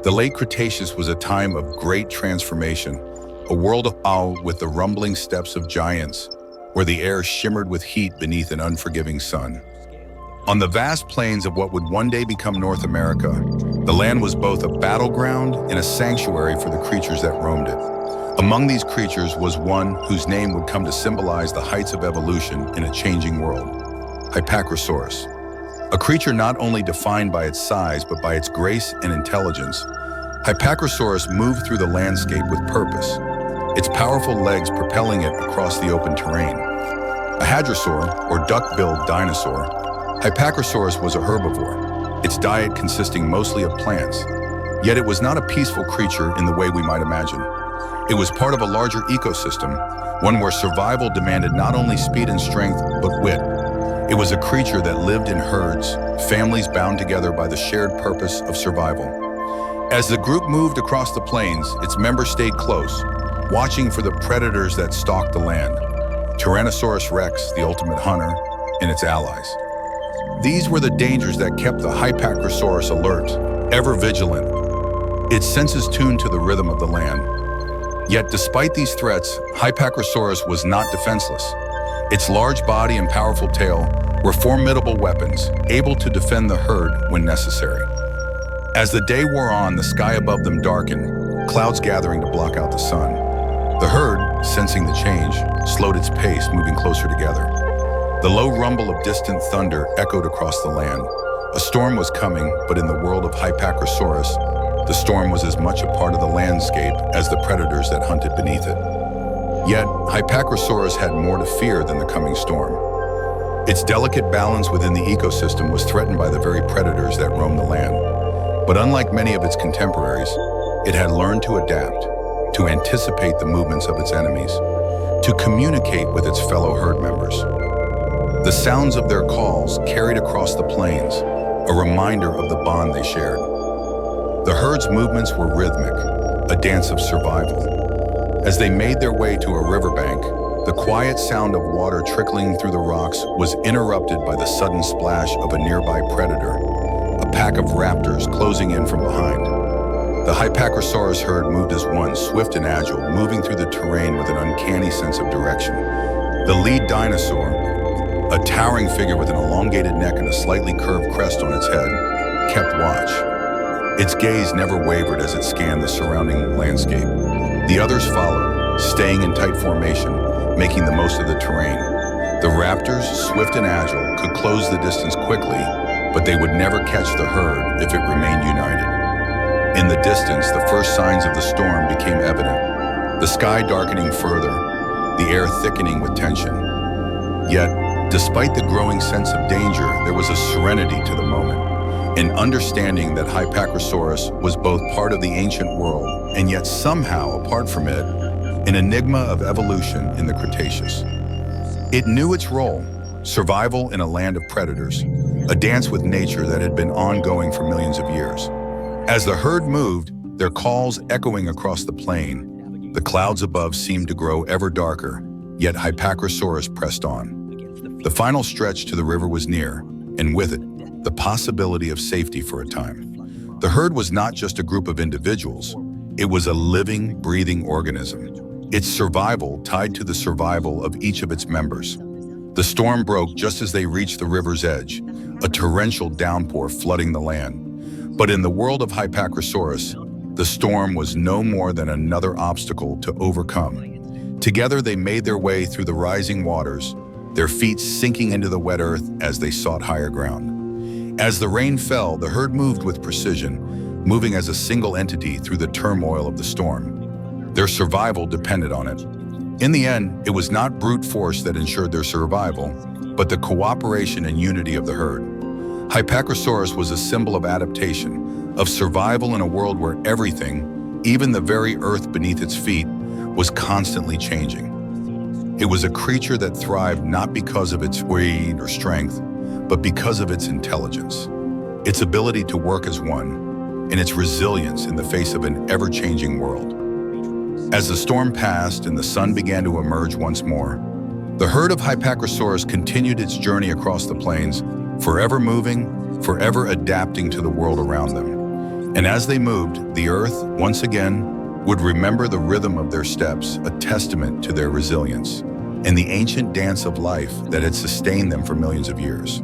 The late Cretaceous was a time of great transformation, a world of awe with the rumbling steps of giants, where the air shimmered with heat beneath an unforgiving sun. On the vast plains of what would one day become North America, the land was both a battleground and a sanctuary for the creatures that roamed it. Among these creatures was one whose name would come to symbolize the heights of evolution in a changing world: Hypacrosaurus. A creature not only defined by its size, but by its grace and intelligence, Hypacrosaurus moved through the landscape with purpose, its powerful legs propelling it across the open terrain. A hadrosaur, or duck-billed dinosaur, Hypacrosaurus was a herbivore, its diet consisting mostly of plants. Yet it was not a peaceful creature in the way we might imagine. It was part of a larger ecosystem, one where survival demanded not only speed and strength, but wit. It was a creature that lived in herds, families bound together by the shared purpose of survival. As the group moved across the plains, its members stayed close, watching for the predators that stalked the land: Tyrannosaurus rex, the ultimate hunter, and its allies. These were the dangers that kept the Hypacrosaurus alert, ever vigilant, its senses tuned to the rhythm of the land. Yet despite these threats, Hypacrosaurus was not defenseless. Its large body and powerful tail were formidable weapons, able to defend the herd when necessary. As the day wore on, the sky above them darkened, clouds gathering to block out the sun. The herd, sensing the change, slowed its pace, moving closer together. The low rumble of distant thunder echoed across the land. A storm was coming, but in the world of Hypacrosaurus, the storm was as much a part of the landscape as the predators that hunted beneath it. Yet, Hypacrosaurus had more to fear than the coming storm. Its delicate balance within the ecosystem was threatened by the very predators that roamed the land. But unlike many of its contemporaries, it had learned to adapt, to anticipate the movements of its enemies, to communicate with its fellow herd members. The sounds of their calls carried across the plains, a reminder of the bond they shared. The herd's movements were rhythmic, a dance of survival. As they made their way to a riverbank, the quiet sound of water trickling through the rocks was interrupted by the sudden splash of a nearby predator, a pack of raptors closing in from behind. The Hypacrosaurus herd moved as one, swift and agile, moving through the terrain with an uncanny sense of direction. The lead dinosaur, a towering figure with an elongated neck and a slightly curved crest on its head, kept watch. Its gaze never wavered as it scanned the surrounding landscape. The others followed, staying in tight formation, making the most of the terrain. The raptors, swift and agile, could close the distance quickly, but they would never catch the herd if it remained united. In the distance, the first signs of the storm became evident, the sky darkening further, the air thickening with tension. Yet, despite the growing sense of danger, there was a serenity to the moment, an understanding that Hypacrosaurus was both part of the ancient world and yet somehow, apart from it, an enigma of evolution in the Cretaceous. It knew its role: survival in a land of predators, a dance with nature that had been ongoing for millions of years. As the herd moved, their calls echoing across the plain, the clouds above seemed to grow ever darker, yet Hypacrosaurus pressed on. The final stretch to the river was near, and with it, the possibility of safety for a time. The herd was not just a group of individuals, it was a living, breathing organism, its survival tied to the survival of each of its members. The storm broke just as they reached the river's edge, a torrential downpour flooding the land. But in the world of Hypacrosaurus, the storm was no more than another obstacle to overcome. Together they made their way through the rising waters, their feet sinking into the wet earth as they sought higher ground. As the rain fell, the herd moved with precision, moving as a single entity through the turmoil of the storm. Their survival depended on it. In the end, it was not brute force that ensured their survival, but the cooperation and unity of the herd. Hypacrosaurus was a symbol of adaptation, of survival in a world where everything, even the very earth beneath its feet, was constantly changing. It was a creature that thrived not because of its speed or strength, but because of its intelligence, its ability to work as one, and its resilience in the face of an ever-changing world. As the storm passed and the sun began to emerge once more, the herd of Hypacrosaurus continued its journey across the plains, forever moving, forever adapting to the world around them. And as they moved, the earth, once again, would remember the rhythm of their steps, a testament to their resilience, and the ancient dance of life that had sustained them for millions of years.